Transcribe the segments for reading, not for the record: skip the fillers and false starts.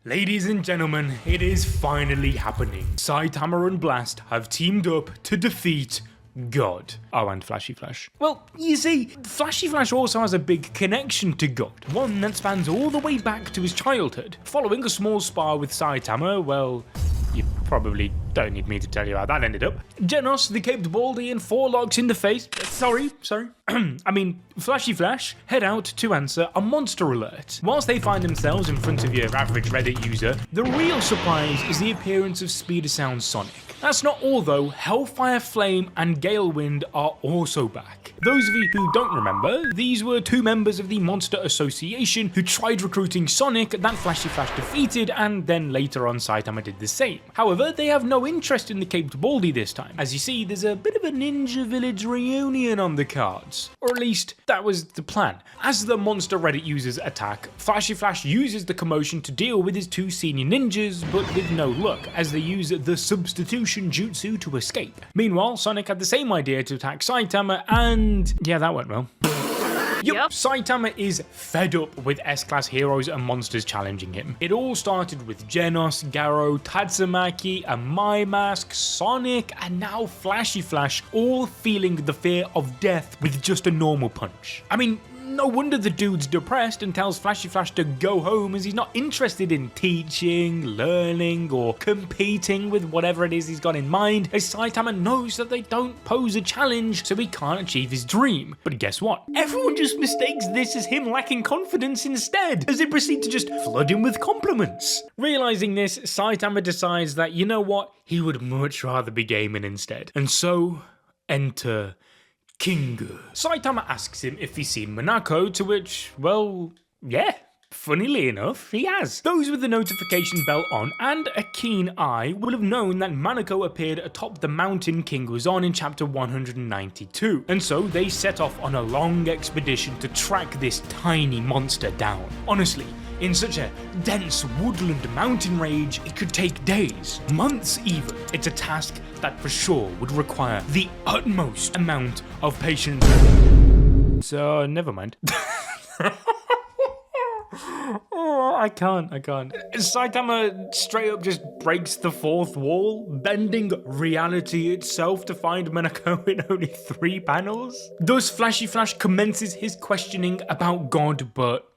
Ladies and gentlemen, it is finally happening. Saitama and Blast have teamed up to defeat God. Oh, and Flashy Flash. Well, you see, Flashy Flash also has a big connection to God, one that spans all the way back to his childhood. Following a small spar with Saitama, well, you probably don't need me to tell you how that ended up. Genos, the caped baldy and 4 locks in the face. Sorry. I mean, Flashy Flash head out to answer a monster alert. Whilst they find themselves in front of your average Reddit user, the real surprise is the appearance of Speeder Sound Sonic. That's not all though, Hellfire Flame and Gale Wind are also back. Those of you who don't remember, these were 2 members of the Monster Association who tried recruiting Sonic that Flashy Flash defeated, and then later on Saitama did the same. However, they have no interest in the caped baldy this time. As you see, there's a bit of a Ninja Village reunion on the cards. Or at least, that was the plan. As the Monster Reddit users attack, Flashy Flash uses the commotion to deal with his 2 senior ninjas, but with no luck, as they use the substitution jutsu to escape. Meanwhile, Sonic had the same idea to attack Saitama, and yeah, that went well. Yup, Saitama is fed up with S-Class heroes and monsters challenging him. It all started with Genos, Garo, Tatsumaki, a My Mask, Sonic, and now Flashy Flash, all feeling the fear of death with just a normal punch. I mean, no wonder the dude's depressed and tells Flashy Flash to go home, as he's not interested in teaching, learning, or competing with whatever it is he's got in mind, as Saitama knows that they don't pose a challenge, so he can't achieve his dream. But guess what? Everyone just mistakes this as him lacking confidence instead, as they proceed to just flood him with compliments. Realizing this, Saitama decides that, you know what, he would much rather be gaming instead. And so, enter Kingu. Saitama asks him if he's seen Monako, to which, well, yeah, funnily enough, he has. Those with the notification bell on and a keen eye will have known that Monako appeared atop the mountain King was on in chapter 192, and so they set off on a long expedition to track this tiny monster down. Honestly, in such a dense woodland mountain range, it could take days, months even. It's a task that for sure would require the utmost amount of patience. So, never mind. Oh, I can't. Saitama straight up just breaks the 4th wall, bending reality itself to find Monako in only 3 panels. Thus, Flashy Flash commences his questioning about God, but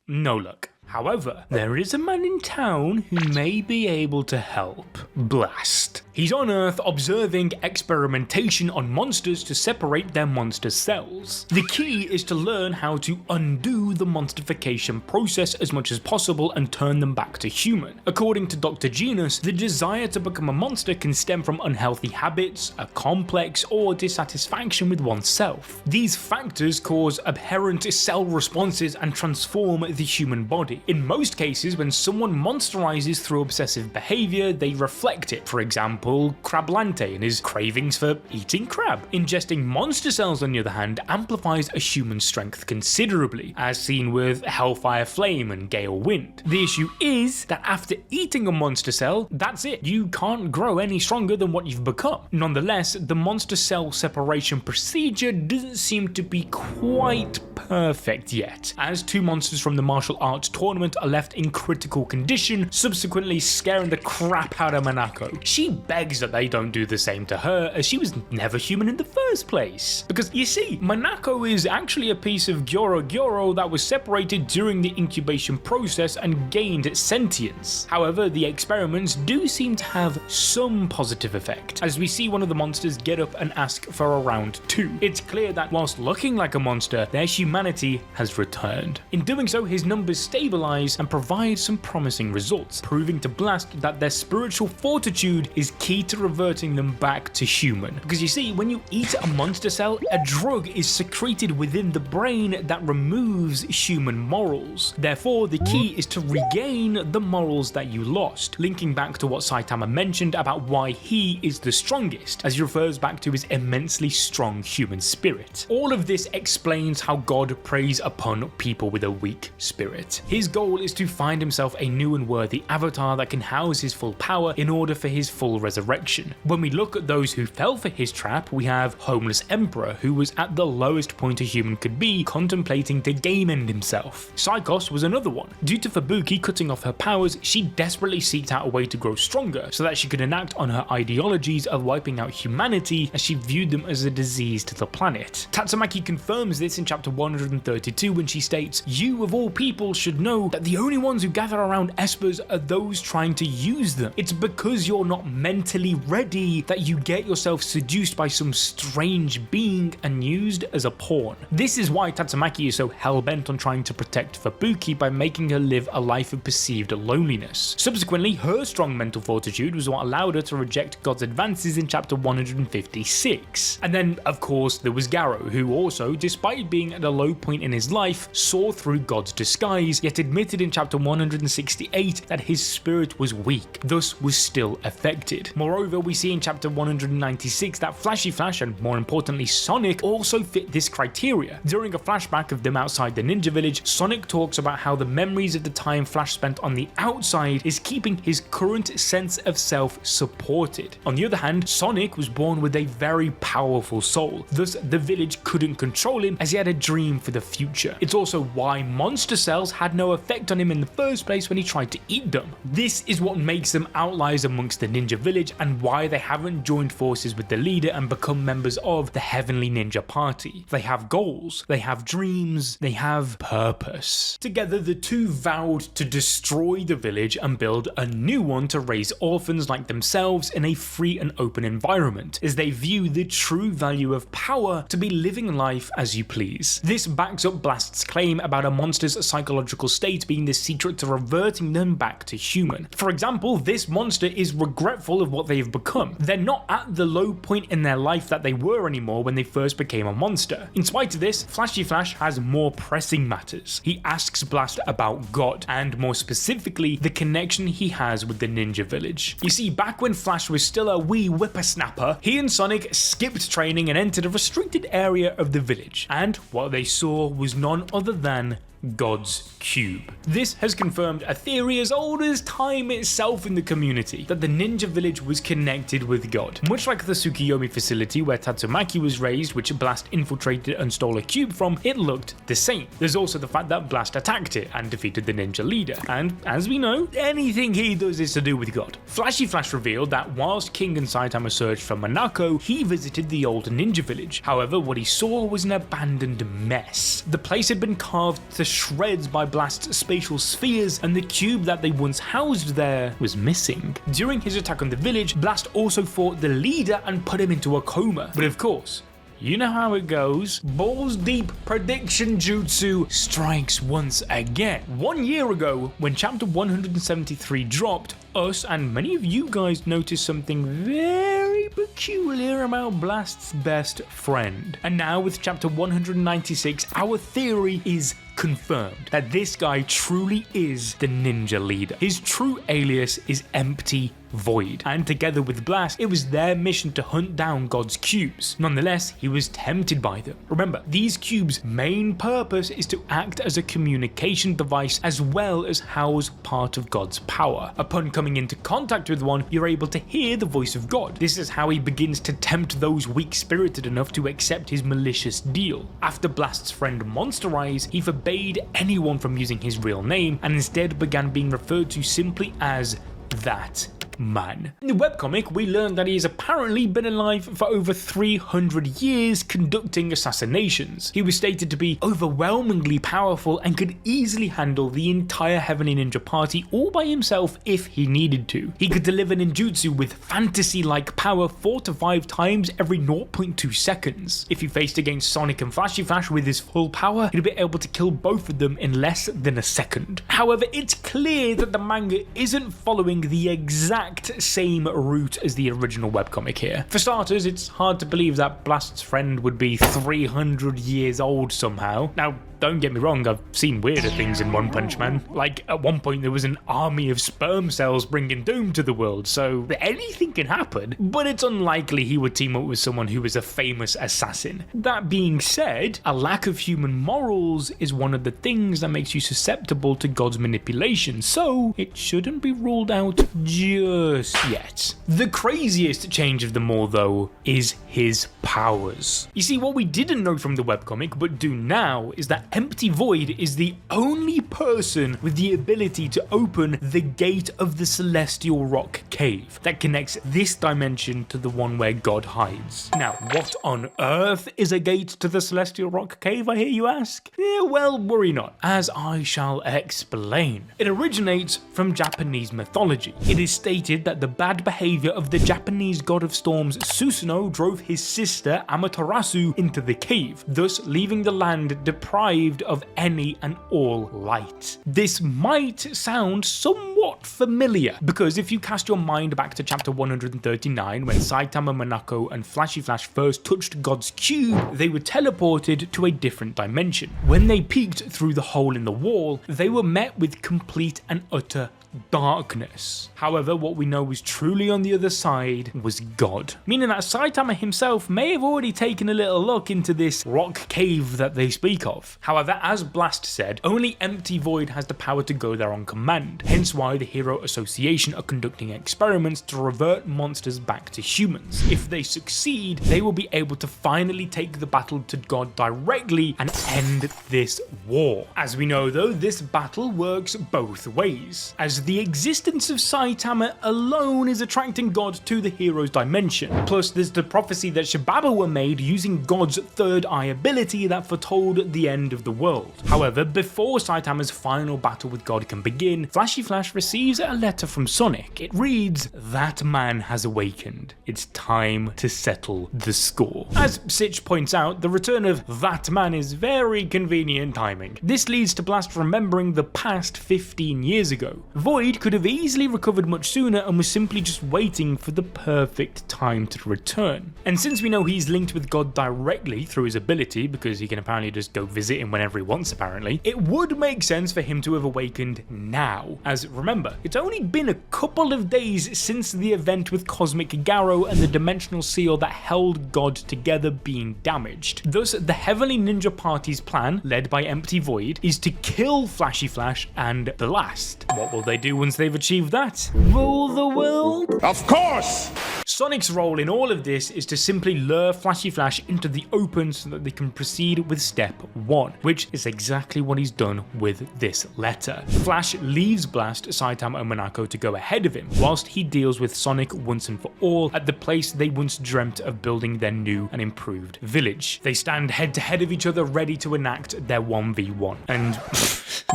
no luck. However, there is a man in town who may be able to help. Blast. He's on Earth observing experimentation on monsters to separate their monster cells. The key is to learn how to undo the monstification process as much as possible and turn them back to human. According to Dr. Genus, the desire to become a monster can stem from unhealthy habits, a complex, or dissatisfaction with oneself. These factors cause aberrant cell responses and transform the human body. In most cases, when someone monsterizes through obsessive behavior, they reflect it. For example, Crablante and his cravings for eating crab. Ingesting monster cells, on the other hand, amplifies a human's strength considerably, as seen with Hellfire Flame and Gale Wind. The issue is that after eating a monster cell, that's it. You can't grow any stronger than what you've become. Nonetheless, the monster cell separation procedure doesn't seem to be quite perfect yet, as 2 monsters from the martial arts tournament are left in critical condition, subsequently scaring the crap out of Monako. She begs that they don't do the same to her, as she was never human in the first place. Because you see, Monako is actually a piece of Gyoro that was separated during the incubation process and gained sentience. However, the experiments do seem to have some positive effect, as we see one of the monsters get up and ask for a round 2. It's clear that whilst looking like a monster, their humanity has returned. In doing so, his numbers stabilize and provide some promising results, proving to Blast that their spiritual fortitude is key to reverting them back to human. Because you see, when you eat a monster cell, a drug is secreted within the brain that removes human morals. Therefore, the key is to regain the morals that you lost, linking back to what Saitama mentioned about why he is the strongest, as he refers back to his immensely strong human spirit. All of this explains how God preys upon people with a weak spirit. His his goal is to find himself a new and worthy avatar that can house his full power in order for his full resurrection. When we look at those who fell for his trap, we have Homeless Emperor, who was at the lowest point a human could be, contemplating to game end himself. Psychos was another one. Due to Fubuki cutting off her powers, she desperately seeked out a way to grow stronger so that she could enact on her ideologies of wiping out humanity, as she viewed them as a disease to the planet. Tatsumaki confirms this in chapter 132 when she states, "You of all people should know that the only ones who gather around espers are those trying to use them. It's because you're not mentally ready that you get yourself seduced by some strange being and used as a pawn." This is why Tatsumaki is so hell-bent on trying to protect Fubuki by making her live a life of perceived loneliness. Subsequently, her strong mental fortitude was what allowed her to reject God's advances in chapter 156. And then, of course, there was Garou, who also, despite being at a low point in his life, saw through God's disguise, yet admitted in chapter 168 that his spirit was weak, thus was still affected. Moreover, we see in chapter 196 that Flashy Flash, and more importantly Sonic, also fit this criteria. During a flashback of them outside the ninja village, Sonic talks about how the memories of the time Flash spent on the outside is keeping his current sense of self supported. On the other hand, Sonic was born with a very powerful soul, thus the village couldn't control him as he had a dream for the future. It's also why monster cells had no effect on him in the first place when he tried to eat them. This is what makes them outliers amongst the ninja village and why they haven't joined forces with the leader and become members of the Heavenly Ninja Party. They have goals, they have dreams, they have purpose. Together, the two vowed to destroy the village and build a new one to raise orphans like themselves in a free and open environment, as they view the true value of power to be living life as you please. This backs up Blast's claim about a monster's psychological state being the secret to reverting them back to human. For example, this monster is regretful of what they've become. They're not at the low point in their life that they were anymore when they first became a monster. In spite of this, Flashy Flash has more pressing matters. He asks Blast about God, and more specifically, the connection he has with the ninja village. You see, back when Flash was still a wee whippersnapper, he and Sonic skipped training and entered a restricted area of the village, and what they saw was none other than God's cube. This has confirmed a theory as old as time itself in the community, that the ninja village was connected with God. Much like the Tsukiyomi facility where Tatsumaki was raised, which Blast infiltrated and stole a cube from, it looked the same. There's also the fact that Blast attacked it and defeated the ninja leader, and as we know, anything he does is to do with God. Flashy Flash revealed that whilst King and Saitama searched for Monako, he visited the old ninja village. However, what he saw was an abandoned mess. The place had been carved to shreds by Blast's spatial spheres, and the cube that they once housed there was missing. During his attack on the village, Blast also fought the leader and put him into a coma. But of course, you know how it goes. Balls deep prediction jutsu strikes once again. 1 year ago, when chapter 173 dropped, us and many of you guys noticed something very peculiar about Blast's best friend. And now with chapter 196, our theory is confirmed that this guy truly is the ninja leader. His true alias is Empty Void, and together with Blast, it was their mission to hunt down God's cubes. Nonetheless, he was tempted by them. Remember, these cubes' main purpose is to act as a communication device as well as house part of God's power. Upon coming into contact with one, you're able to hear the voice of God. This is how he begins to tempt those weak-spirited enough to accept his malicious deal. After Blast's friend Monster Eyes, he forbade anyone from using his real name and instead began being referred to simply as that man. In the webcomic, we learned that he has apparently been alive for over 300 years conducting assassinations. He was stated to be overwhelmingly powerful and could easily handle the entire Heavenly Ninja Party all by himself if he needed to. He could deliver ninjutsu with fantasy-like power 4 to 5 times every 0.2 seconds. If he faced against Sonic and Flashy Flash with his full power, he'd be able to kill both of them in less than a second. However, it's clear that the manga isn't following the exact exact same route as the original webcomic here. For starters, it's hard to believe that Blast's friend would be 300 years old somehow. Now, don't get me wrong, I've seen weirder things in One Punch Man. Like, at one point there was an army of sperm cells bringing doom to the world, so anything can happen, but it's unlikely he would team up with someone who is a famous assassin. That being said, a lack of human morals is one of the things that makes you susceptible to God's manipulation, so it shouldn't be ruled out just yet. The craziest change of them all, though, is his powers. You see, what we didn't know from the webcomic, but do now, is that Empty Void is the only person with the ability to open the gate of the Celestial Rock Cave that connects this dimension to the one where God hides. Now, what on earth is a gate to the Celestial Rock Cave, I hear you ask? Well, worry not, as I shall explain. It originates from Japanese mythology. It is stated that the bad behavior of the Japanese god of storms Susanoo drove his sister Amaterasu into the cave, thus leaving the land deprived of any and all light. This might sound somewhat familiar, because if you cast your mind back to chapter 139, when Saitama, Monako, and Flashy Flash first touched God's cube, they were teleported to a different dimension. When they peeked through the hole in the wall, they were met with complete and utter darkness. However, what we know is truly on the other side was God, meaning that Saitama himself may have already taken a little look into this rock cave that they speak of. However, as Blast said, only Empty Void has the power to go there on command, hence why the Hero Association are conducting experiments to revert monsters back to humans. If they succeed, they will be able to finally take the battle to God directly and end this war. As we know though, this battle works both ways, as the existence of Saitama alone is attracting God to the hero's dimension. Plus, there's the prophecy that Shibaba were made using God's third eye ability that foretold the end of the world. However, before Saitama's final battle with God can begin, Flashy Flash receives a letter from Sonic. It reads, "That man has awakened. It's time to settle the score." As Sitch points out, the return of that man is very convenient timing. This leads to Blast remembering the past 15 years ago. Void could have easily recovered much sooner and was simply just waiting for the perfect time to return. And since we know he's linked with God directly through his ability, because he can apparently just go visit him whenever he wants apparently, it would make sense for him to have awakened now. As remember, it's only been a couple of days since the event with Cosmic Garrow and the dimensional seal that held God together being damaged. Thus, the Heavenly Ninja Party's plan, led by Empty Void, is to kill Flashy Flash and Blast. What will they do once they've achieved that? Rule the world? Of course! Sonic's role in all of this is to simply lure Flashy Flash into the open so that they can proceed with step 1, which is exactly what he's done with this letter. Flash leaves Blast, Saitama and Monako to go ahead of him, whilst he deals with Sonic once and for all at the place they once dreamt of building their new and improved village. They stand head to head of each other ready to enact their 1v1, and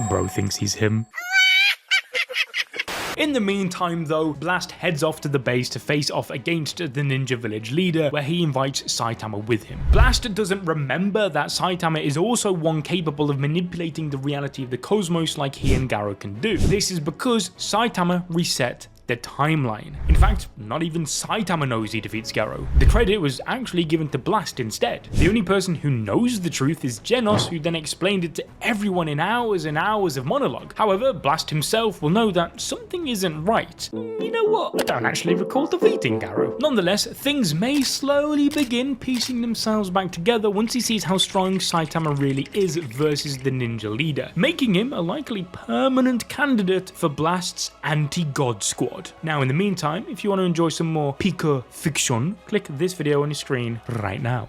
bro thinks he's him. In the meantime though, Blast heads off to the base to face off against the ninja village leader, where he invites Saitama with him. Blast doesn't remember that Saitama is also one capable of manipulating the reality of the cosmos like he and Garou can do. This is because Saitama reset the timeline. In fact, not even Saitama knows he defeats Garou. The credit was actually given to Blast instead. The only person who knows the truth is Genos, who then explained it to everyone in hours and hours of monologue. However, Blast himself will know that something isn't right. You know what? I don't actually recall defeating Garou. Nonetheless, things may slowly begin piecing themselves back together once he sees how strong Saitama really is versus the ninja leader, making him a likely permanent candidate for Blast's anti-God squad. Now, in the meantime, if you want to enjoy some more Pika fiction, click this video on your screen right now.